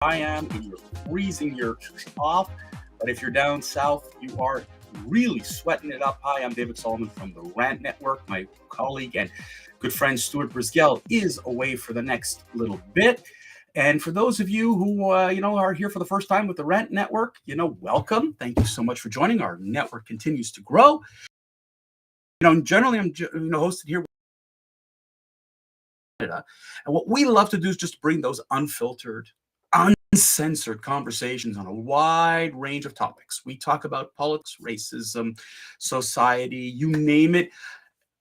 I am and you're freezing your off. But if you're down south, you are really sweating it up. Hi, I'm David Solomon from the Rant Network. My colleague and good friend Stuart Brisgell is away for the next little bit. And for those of you who are here for the first time with the Rant Network, welcome. Thank you so much for joining. Our network continues to grow. Generally I'm hosted here. And what we love to do is just bring those unfiltered, uncensored conversations on a wide range of topics. We talk about politics, racism, society, you name it.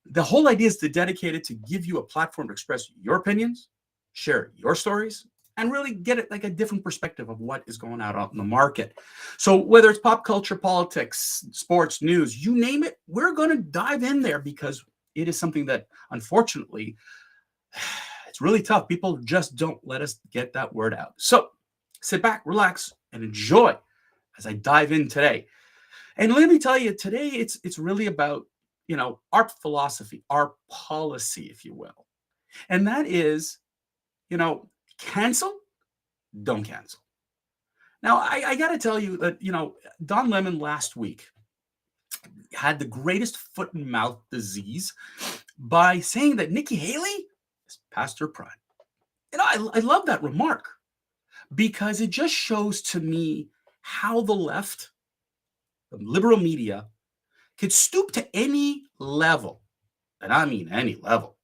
The whole idea is to dedicate it to give you a platform to express your opinions, share your stories, and really get it like a different perspective of what is going on out in the market. So whether it's pop culture, politics, sports, news, you name it, we're going to dive in there because it is something that, unfortunately, it's really tough. People just don't let us get that word out. So sit back, relax, and enjoy as I dive in today. And let me tell you, today it's really about, our philosophy, our policy, if you will. And that is, cancel, don't cancel. Now, I got to tell you that, Don Lemon last week had the greatest foot and mouth disease by saying that Nikki Haley is past her prime. I love that remark because it just shows to me how the left, the liberal media, could stoop to any level, and I mean any level,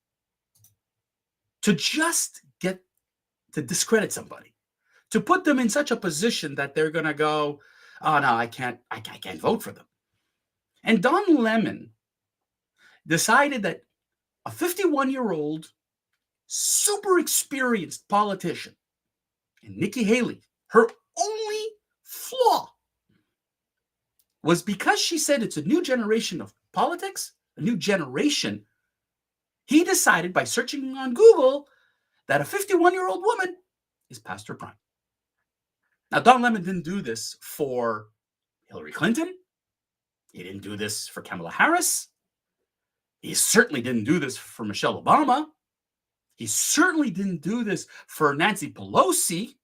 to just get to discredit somebody, to put them in such a position that they're going to go, oh no, I can't vote for them. And Don Lemon decided that a 51-year-old, super experienced politician, and Nikki Haley, her only flaw was because she said it's a new generation of politics, a new generation. He decided by searching on Google that a 51-year-old woman is past her prime. Now, Don Lemon didn't do this for Hillary Clinton. He didn't do this for Kamala Harris. He certainly didn't do this for Michelle Obama. He certainly didn't do this for Nancy Pelosi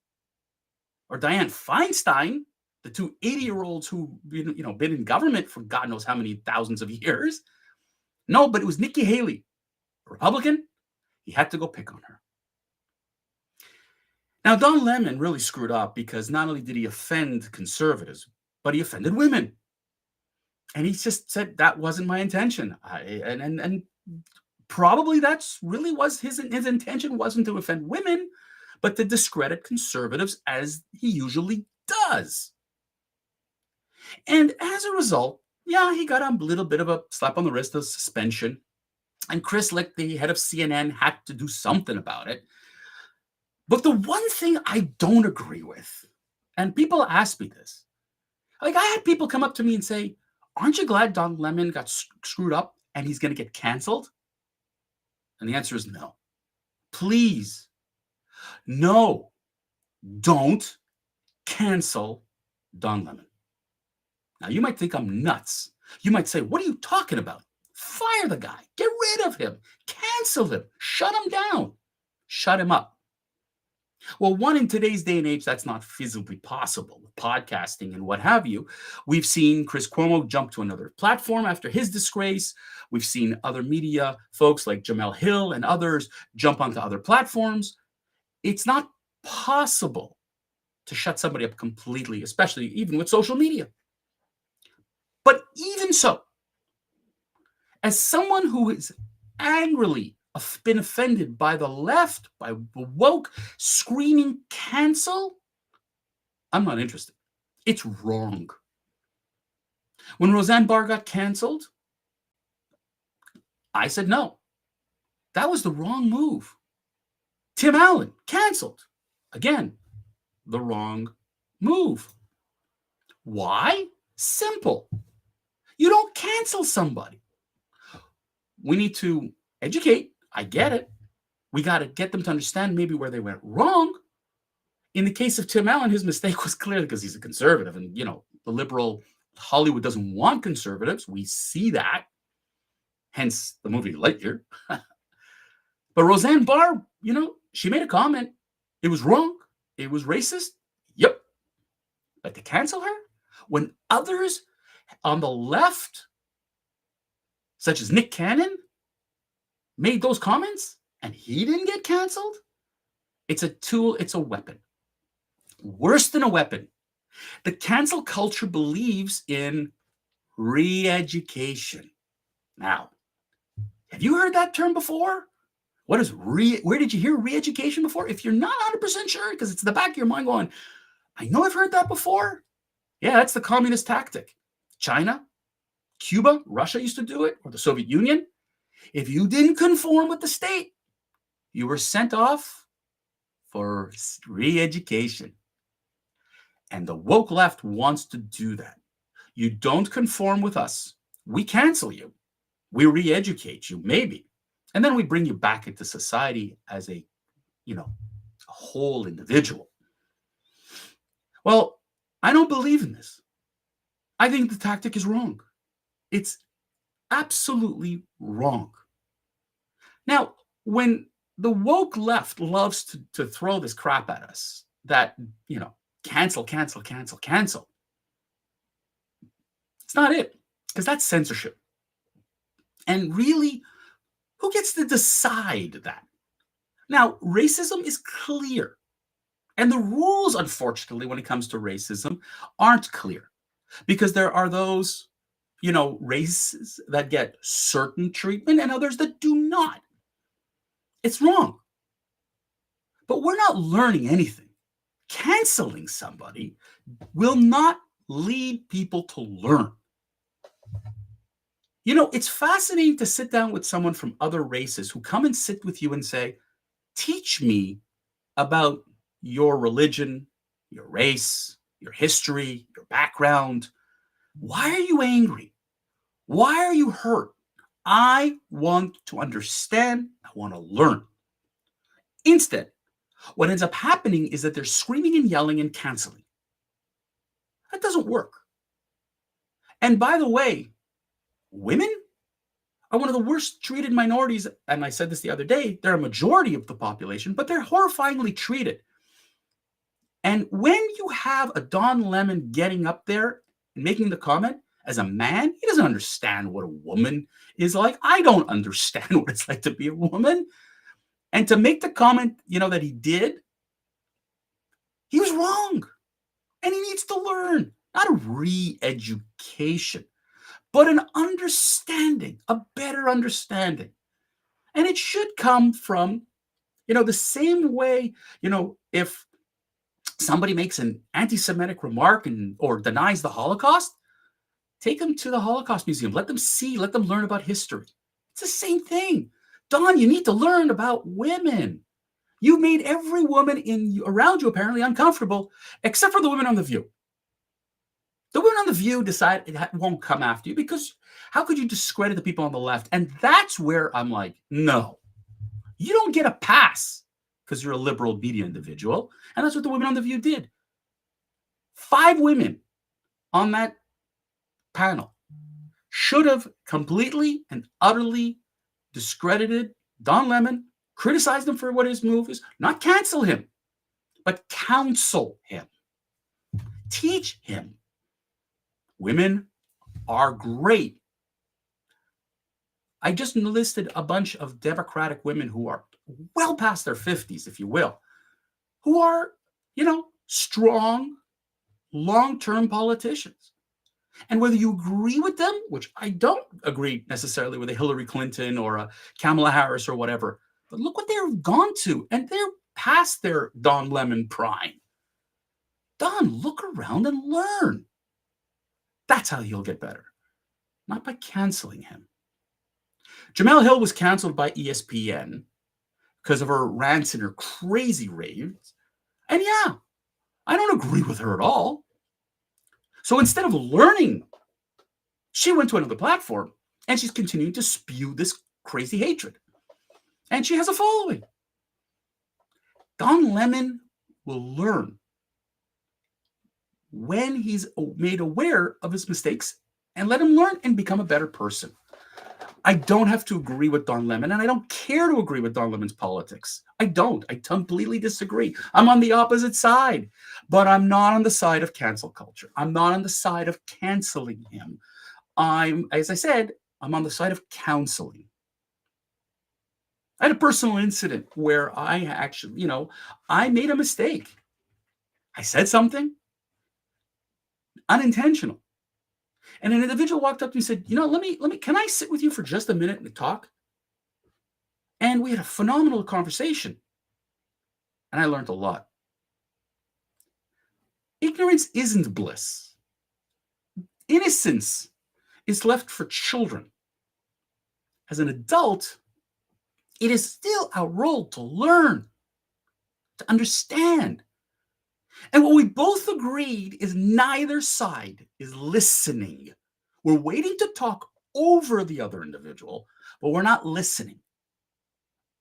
or Dianne Feinstein, the two 80-year-olds who've been in government for God knows how many thousands of years. No, but it was Nikki Haley, Republican. He had to go pick on her. Now, Don Lemon really screwed up because not only did he offend conservatives, but he offended women. And he just said, that wasn't my intention. And probably that's really was his intention wasn't to offend women, but to discredit conservatives as he usually does. And as a result, he got a little bit of a slap on the wrist of suspension. And Chris Lick, the head of CNN, had to do something about it. But the one thing I don't agree with, and people ask me this, like I had people come up to me and say, aren't you glad Don Lemon got screwed up and he's going to get canceled? And the answer is no. Please, no, don't cancel Don Lemon. Now, you might think I'm nuts. You might say, what are you talking about? Fire the guy. Get rid of him. Cancel him. Shut him down. Shut him up. Well, one, in today's day and age, that's not feasibly possible with podcasting and what have you. We've seen Chris Cuomo jump to another platform after his disgrace. We've seen other media folks like Jamel Hill and others jump onto other platforms. It's not possible to shut somebody up completely, especially even with social media. But even so, as someone who is angrily been offended by the left, by the woke, screaming cancel, I'm not interested. It's wrong. When Roseanne Barr got canceled, I said no. That was the wrong move. Tim Allen canceled. Again, the wrong move. Why? Simple. You don't cancel somebody. We need to educate. I get it. We got to get them to understand maybe where they went wrong. In the case of Tim Allen, his mistake was clearly because he's a conservative. And, the liberal Hollywood doesn't want conservatives. We see that. Hence the movie Lightyear. But Roseanne Barr, she made a comment. It was wrong. It was racist. But to cancel her when others on the left, such as Nick Cannon, made those comments and he didn't get canceled, it's a tool, it's a weapon. Worse than a weapon. The cancel culture believes in re-education. Now, have you heard that term before? Where did you hear re-education before? If you're not 100% sure, because it's in the back of your mind going, I know I've heard that before. Yeah, that's the communist tactic. China, Cuba, Russia used to do it, or the Soviet Union. If you didn't conform with the state, you were sent off for re-education. And the woke left wants to do that. You don't conform with us, we cancel you. We re-educate you, maybe. And then we bring you back into society as a whole individual. Well, I don't believe in this. I think the tactic is wrong. It's absolutely wrong. Now, when the woke left loves to throw this crap at us, that, cancel, cancel, cancel, cancel, it's not it, because that's censorship. And really, who gets to decide that? Now, racism is clear. And the rules, unfortunately, when it comes to racism, aren't clear. Because there are those, races that get certain treatment and others that do not. It's wrong. But we're not learning anything. Canceling somebody will not lead people to learn. It's fascinating to sit down with someone from other races who come and sit with you and say, teach me about your religion, your race, your history, your background. Why are you angry? Why are you hurt? I want to understand. I want to learn. Instead, what ends up happening is that they're screaming and yelling and canceling. That doesn't work. And by the way, women are one of the worst treated minorities. And I said this the other day, they're a majority of the population, but they're horrifyingly treated. And when you have a Don Lemon getting up there and making the comment, as a man, he doesn't understand what a woman is like. I don't understand what it's like to be a woman. And to make the comment, that he did, he was wrong. And he needs to learn, not a re-education, but an understanding, a better understanding. And it should come from, the same way, if somebody makes an anti-Semitic remark or denies the Holocaust, take them to the Holocaust Museum. Let them see, let them learn about history. It's the same thing. Don, you need to learn about women. You made every woman around you apparently uncomfortable, except for the women on The View. The women on The View decide it won't come after you because how could you discredit the people on the left? And that's where I'm like, no, you don't get a pass because you're a liberal media individual. And that's what the women on The View did. 5 women on that panel should have completely and utterly discredited Don Lemon, criticized him for what his move is, not cancel him, but counsel him, teach him. Women are great. I just listed a bunch of Democratic women who are well past their 50s, if you will, who are, strong, long-term politicians. And whether you agree with them, which I don't agree necessarily with a Hillary Clinton or a Kamala Harris or whatever, but look what they've gone to, and they're past their Don Lemon prime. Don, look around and learn. That's how you'll get better, not by canceling him. Jemele Hill was canceled by ESPN because of her rants and her crazy raves. And yeah, I don't agree with her at all. So instead of learning, she went to another platform and she's continuing to spew this crazy hatred. And she has a following. Don Lemon will learn when he's made aware of his mistakes and let him learn and become a better person. I don't have to agree with Don Lemon, and I don't care to agree with Don Lemon's politics. I don't. I completely disagree. I'm on the opposite side, but I'm not on the side of cancel culture. I'm not on the side of canceling him. As I said, I'm on the side of counseling. I had a personal incident where I actually, I made a mistake. I said something unintentional. And an individual walked up to me and said, can I sit with you for just a minute and talk? And we had a phenomenal conversation. And I learned a lot. Ignorance isn't bliss. Innocence is left for children. As an adult, it is still our role to learn, to understand. And what we both agreed is neither side is listening. We're waiting to talk over the other individual, but we're not listening.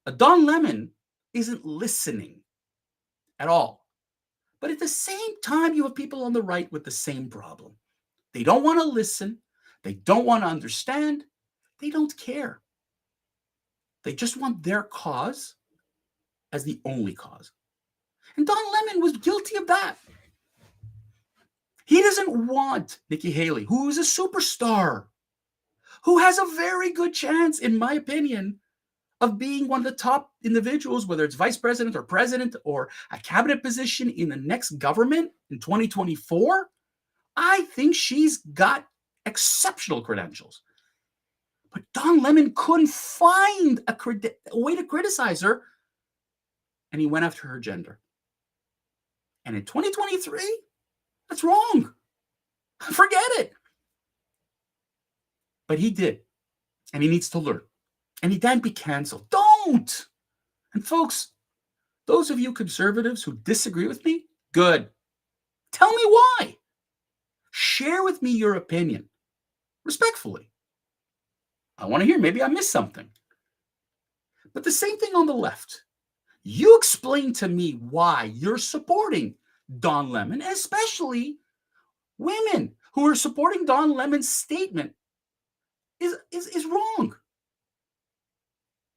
A Don Lemon isn't listening at all. But at the same time, you have people on the right with the same problem. They don't want to listen. They don't want to understand. They don't care. They just want their cause as the only cause. And Don Lemon was guilty of that. He doesn't want Nikki Haley, who is a superstar, who has a very good chance, in my opinion, of being one of the top individuals, whether it's vice president or president or a cabinet position in the next government in 2024. I think she's got exceptional credentials. But Don Lemon couldn't find a way to criticize her, and he went after her gender. And in 2023, that's wrong. Forget it. But he did, and he needs to learn. And he can't be canceled. Don't. And folks, those of you conservatives who disagree with me, good. Tell me why. Share with me your opinion, respectfully. I want to hear. Maybe I missed something. But the same thing on the left. You explain to me why you're supporting Don Lemon, especially women who are supporting Don Lemon's statement is wrong.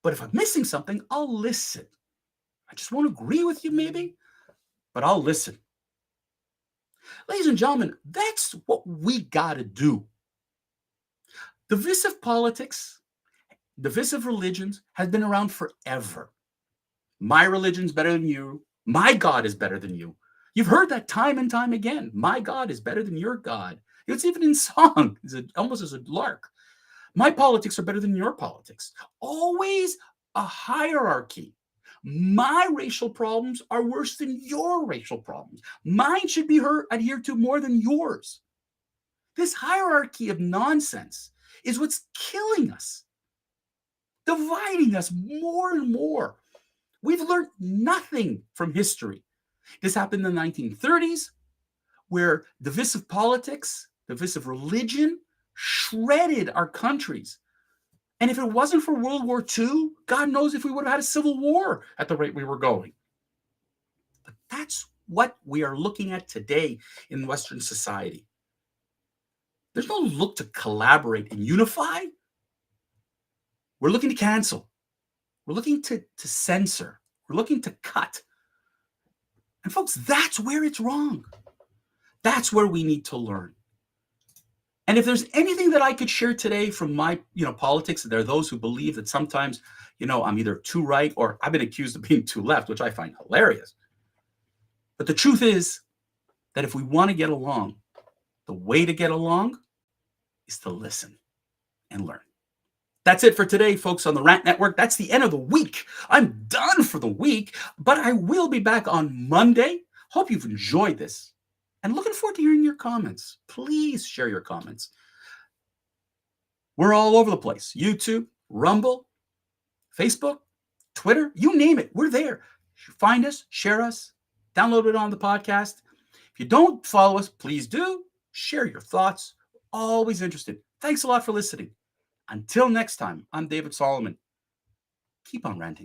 But if I'm missing something, I'll listen. I just won't agree with you, maybe, but I'll listen. Ladies and gentlemen, that's what we got to do. Divisive politics, divisive religions has been around forever. My religion's better than you. My God is better than you. You've heard that time and time again. My God is better than your God. It's even in song. It's almost as a lark. My politics are better than your politics. Always a hierarchy. My racial problems are worse than your racial problems. Mine should be adhered to more than yours. This hierarchy of nonsense is what's killing us, dividing us more and more. We've learned nothing from history. This happened in the 1930s, where divisive politics, divisive religion shredded our countries. And if it wasn't for World War II, God knows if we would have had a civil war at the rate we were going. But that's what we are looking at today in Western society. There's no look to collaborate and unify. We're looking to cancel. We're looking to censor. We're looking to cut. And folks, that's where it's wrong. That's where we need to learn. And if there's anything that I could share today from my, politics, there are those who believe that sometimes, I'm either too right or I've been accused of being too left, which I find hilarious. But the truth is that if we want to get along, the way to get along is to listen and learn. That's it for today, folks, on the Rant Network. That's the end of the week. I'm done for the week, but I will be back on Monday. Hope you've enjoyed this. And looking forward to hearing your comments. Please share your comments. We're all over the place. YouTube, Rumble, Facebook, Twitter, you name it. We're there. Find us, share us, download it on the podcast. If you don't follow us, please do. Share your thoughts. Always interested. Thanks a lot for listening. Until next time, I'm David Solomon. Keep on ranting.